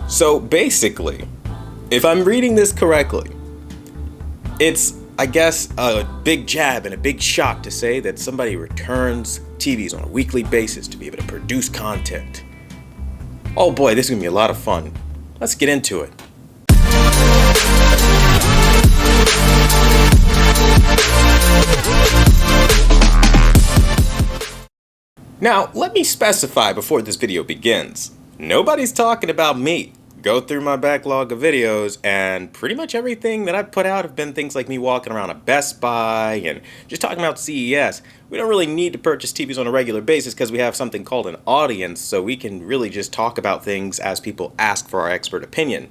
So basically, if I'm reading this correctly, it's, I guess, a big jab and a big shock to say that somebody returns TVs on a weekly basis to be able to produce content. Oh boy, this is gonna be a lot of fun. Let's get into it. Now, let me specify before this video begins. Nobody's talking about me. Go through my backlog of videos, and pretty much everything that I've put out have been things like me walking around a Best Buy and just talking about CES. We don't really need to purchase TVs on a regular basis because we have something called an audience, so we can really just talk about things as people ask for our expert opinion.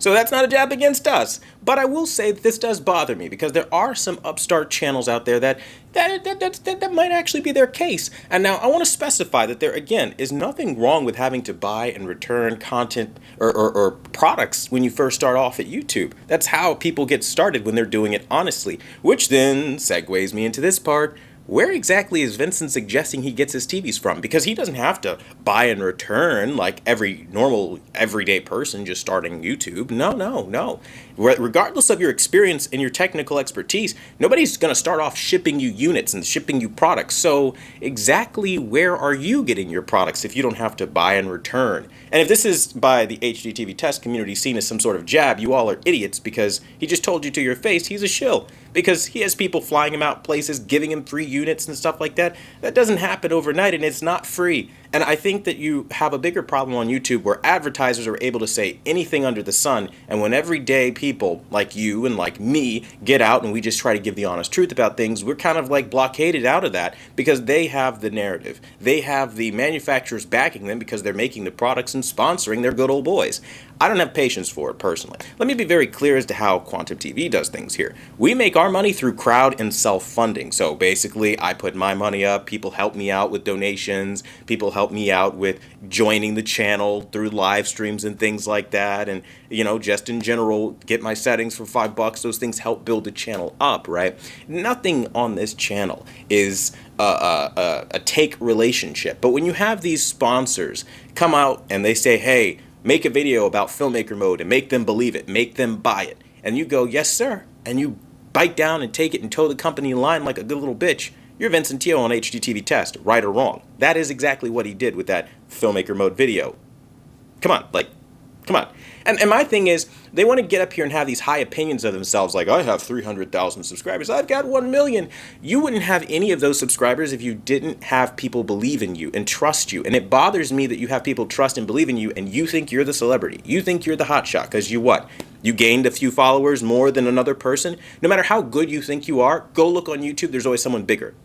So that's not a jab against us, but I will say that this does bother me because there are some upstart channels out there that might actually be their case. And now I want to specify that there, again, is nothing wrong with having to buy and return content or products when you first start off at YouTube. That's how people get started when they're doing it honestly, which then segues me into this part. Where exactly is Vincent suggesting he gets his TVs from? Because he doesn't have to buy and return like every normal, everyday person just starting YouTube. No. Regardless of your experience and your technical expertise, nobody's going to start off shipping you units and shipping you products. So exactly where are you getting your products if you don't have to buy and return? And if this is by the Hdtvtest community seen as some sort of jab, you all are idiots because he just told you to your face he's a shill. Because he has people flying him out places, giving him free units and stuff like that. That doesn't happen overnight, and it's not free. And I think that you have a bigger problem on YouTube where advertisers are able to say anything under the sun, and when everyday people like you and like me get out and we just try to give the honest truth about things, we're kind of like blockaded out of that because they have the narrative. They have the manufacturers backing them because they're making the products and sponsoring their good old boys. I don't have patience for it personally. Let me be very clear as to how Quantum TV does things here. We make our money through crowd and self-funding. So basically, I put my money up, people help me out with donations, people help me out with joining the channel through live streams and things like that, and just in general, get my settings for $5. Those things help build the channel up, right? Nothing on this channel is a take relationship. But when you have these sponsors come out and they say, hey, make a video about filmmaker mode and make them believe it, make them buy it. And you go, yes, sir. And you bite down and take it and toe the company line like a good little bitch. You're Vincent Teo on Hdtvtest, right or wrong. That is exactly what he did with that filmmaker mode video. Come on. And my thing is, they want to get up here and have these high opinions of themselves, like, I have 300,000 subscribers, I've got 1 million. You wouldn't have any of those subscribers if you didn't have people believe in you and trust you. And it bothers me that you have people trust and believe in you, and you think you're the celebrity. You think you're the hotshot, because you what? You gained a few followers more than another person? No matter how good you think you are, go look on YouTube, there's always someone bigger.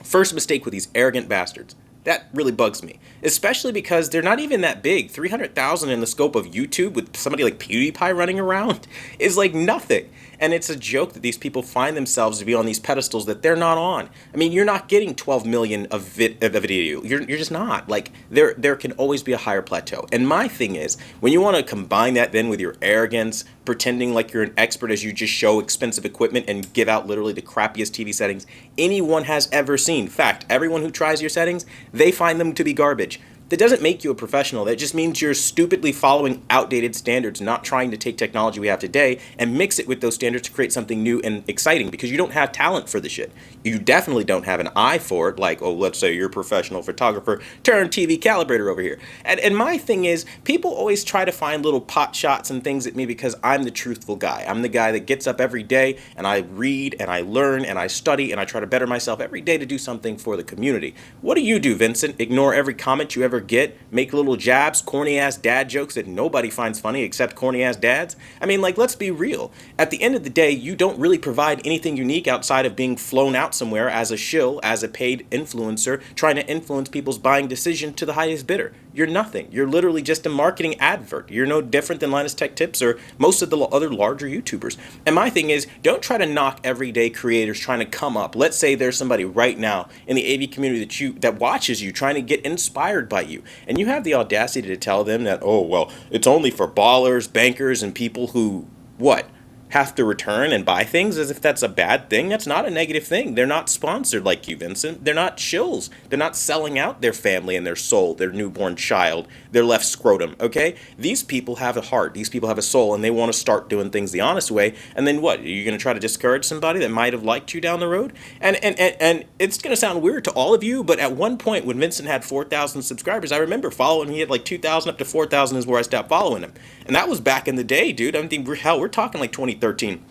First mistake with these arrogant bastards. That really bugs me, especially because they're not even that big. 300,000 in the scope of YouTube with somebody like PewDiePie running around is like nothing. And it's a joke that these people find themselves to be on these pedestals that they're not on. I mean, you're not getting 12 million of video. You're just not. Like, there can always be a higher plateau. And my thing is, when you want to combine that then with your arrogance, pretending like you're an expert as you just show expensive equipment and give out literally the crappiest TV settings anyone has ever seen. Fact, everyone who tries your settings, they find them to be garbage. That doesn't make you a professional. That just means you're stupidly following outdated standards, not trying to take technology we have today and mix it with those standards to create something new and exciting, because you don't have talent for the shit. You definitely don't have an eye for it, like, oh, let's say you're a professional photographer, turn TV calibrator over here. And my thing is, people always try to find little pot shots and things at me because I'm the truthful guy. I'm the guy that gets up every day and I read and I learn and I study and I try to better myself every day to do something for the community. What do you do, Vincent? Ignore every comment you ever get, make little jabs, corny ass dad jokes that nobody finds funny except corny ass dads? I mean, like, let's be real. At the end of the day, you don't really provide anything unique outside of being flown out somewhere as a shill, as a paid influencer, trying to influence people's buying decision to the highest bidder. You're nothing. You're literally just a marketing advert. You're no different than Linus Tech Tips or most of the other larger YouTubers. And my thing is, don't try to knock everyday creators trying to come up. Let's say there's somebody right now in the AV community that watches you, trying to get inspired by you. And you have the audacity to tell them that, oh, well, it's only for ballers, bankers, and people who, what? have to return and buy things as if that's a bad thing. That's not a negative thing. They're not sponsored like you, Vincent. They're not shills. They're not selling out their family and their soul, their newborn child, their left scrotum, okay? These people have a heart. These people have a soul, and they want to start doing things the honest way. And then what? Are you going to try to discourage somebody that might have liked you down the road? And it's going to sound weird to all of you, but at one point when Vincent had 4,000 subscribers, I remember following him. He had like 2,000 up to 4,000 is where I stopped following him. And that was back in the day, dude. I mean, we're talking like 2013.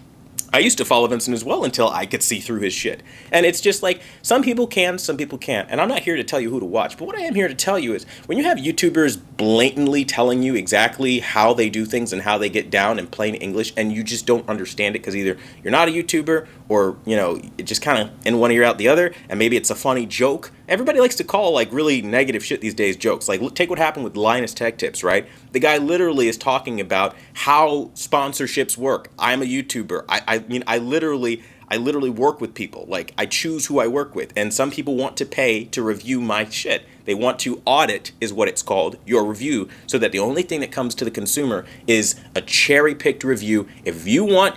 I used to follow Vincent as well until I could see through his shit. And it's just like, some people can, some people can't. And I'm not here to tell you who to watch, but what I am here to tell you is, when you have YouTubers blatantly telling you exactly how they do things and how they get down in plain English, and you just don't understand it because either you're not a YouTuber or, you know, it just kind of in one ear out the other, and maybe it's a funny joke. Everybody likes to call like really negative shit these days jokes. Like, take what happened with Linus Tech Tips, right? The guy literally is talking about how sponsorships work. I'm a YouTuber. I mean, I literally work with people. Like, I choose who I work with. And some people want to pay to review my shit. They want to audit, is what it's called, your review, so that the only thing that comes to the consumer is a cherry-picked review. If you want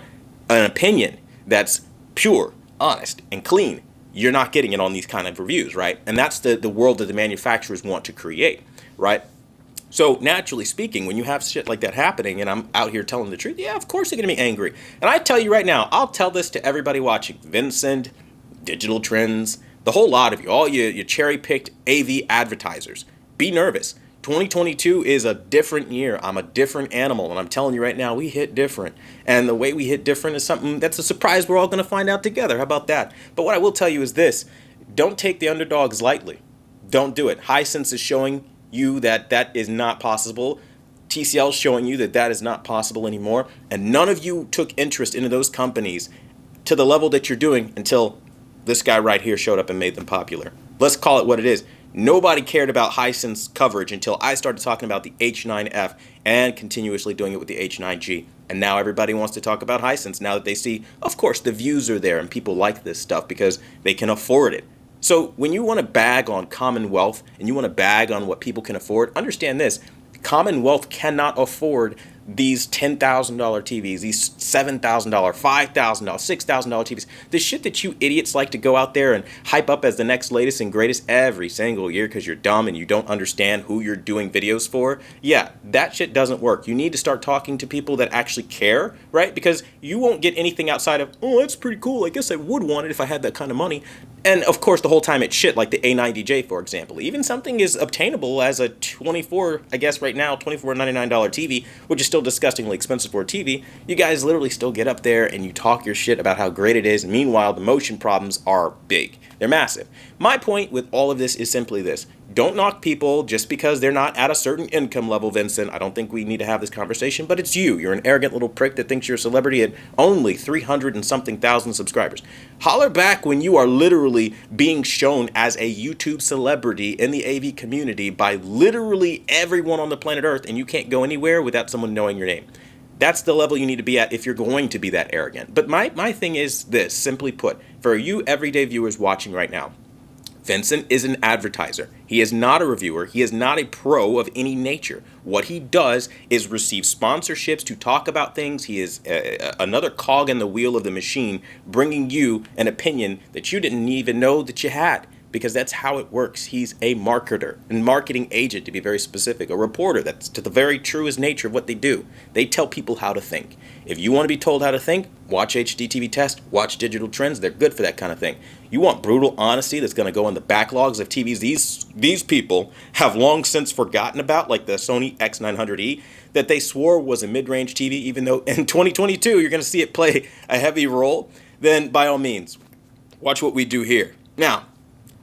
an opinion that's pure, honest, and clean, you're not getting it on these kind of reviews, right? And that's the world that the manufacturers want to create, right? So naturally speaking, when you have shit like that happening and I'm out here telling the truth, yeah, of course they're going to be angry. And I tell you right now, I'll tell this to everybody watching. Vincent, Digital Trends, the whole lot of you, all you cherry-picked AV advertisers, be nervous. 2022 is a different year. I'm a different animal, and I'm telling you right now, we hit different. And the way we hit different is something that's a surprise we're all going to find out together. How about that? But what I will tell you is this. Don't take the underdogs lightly. Don't do it. Hisense is showing you that that is not possible. TCL is showing you that that is not possible anymore. And none of you took interest into those companies to the level that you're doing until this guy right here showed up and made them popular. Let's call it what it is. Nobody cared about Hisense coverage until I started talking about the H9F and continuously doing it with the H9G. And now everybody wants to talk about Hisense now that they see, of course, the views are there and people like this stuff because they can afford it. So when you want to bag on Commonwealth and you want to bag on what people can afford, understand this. Commonwealth cannot afford these $10,000 TVs, these $7,000, $5,000, $6,000 TVs. The shit that you idiots like to go out there and hype up as the next latest and greatest every single year because you're dumb and you don't understand who you're doing videos for. Yeah, that shit doesn't work. You need to start talking to people that actually care, right? Because you won't get anything outside of, oh, that's pretty cool. I guess I would want it if I had that kind of money. And of course, the whole time it's shit, like the A90J, for example. Even something as obtainable as a I guess right now, $24.99 TV, which is still disgustingly expensive for a TV, you guys literally still get up there and you talk your shit about how great it is. Meanwhile, the motion problems are big. They're massive. My point with all of this is simply this. Don't knock people just because they're not at a certain income level, Vincent. I don't think we need to have this conversation, but it's you. You're an arrogant little prick that thinks you're a celebrity at only 300 and something thousand subscribers. Holler back when you are literally being shown as a YouTube celebrity in the AV community by literally everyone on the planet Earth, and you can't go anywhere without someone knowing your name. That's the level you need to be at if you're going to be that arrogant. But my thing is this, simply put, for you everyday viewers watching right now, Vincent is an advertiser. He is not a reviewer. He is not a pro of any nature. What he does is receive sponsorships to talk about things. He is another cog in the wheel of the machine, bringing you an opinion that you didn't even know that you had. Because that's how it works. He's a marketer, a marketing agent to be very specific, a reporter. That's to the very truest nature of what they do. They tell people how to think. If you want to be told how to think, watch Hdtvtest, watch Digital Trends. They're good for that kind of thing. You want brutal honesty that's going to go in the backlogs of TVs these people have long since forgotten about, like the Sony X900E, that they swore was a mid-range TV, even though in 2022 you're going to see it play a heavy role, then by all means, watch what we do here. Now,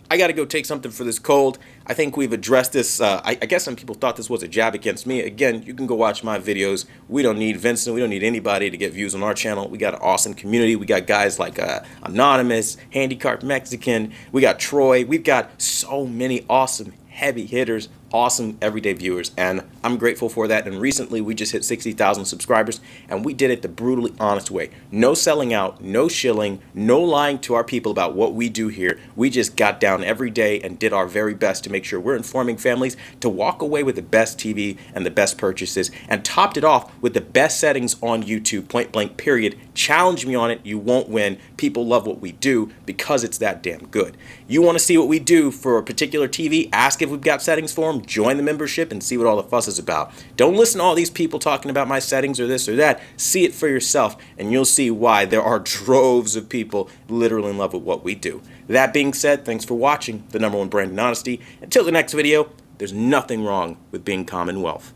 I got to go take something for this cold. I think we've addressed this. I guess some people thought this was a jab against me. Again, you can go watch my videos. We don't need Vincent. We don't need anybody to get views on our channel. We got an awesome community. We got guys like Anonymous, Handicarp Mexican. We got Troy. We've got so many awesome heavy hitters awesome everyday viewers, and I'm grateful for that. And recently we just hit 60,000 subscribers, and we did it the brutally honest way. No selling out, no shilling, no lying to our people about what we do here. We just got down every day and did our very best to make sure we're informing families to walk away with the best TV and the best purchases, and topped it off with the best settings on YouTube, point blank period. Challenge me on it, you won't win. People love what we do because it's that damn good. You want to see what we do for a particular TV? Ask if we've got settings for them. Join the membership and see what all the fuss is about. Don't listen to all these people talking about my settings or this or that. See it for yourself, and you'll see why there are droves of people literally in love with what we do. That being said, thanks for watching the #1 brand in honesty. Until the next video, there's nothing wrong with being Commonwealth.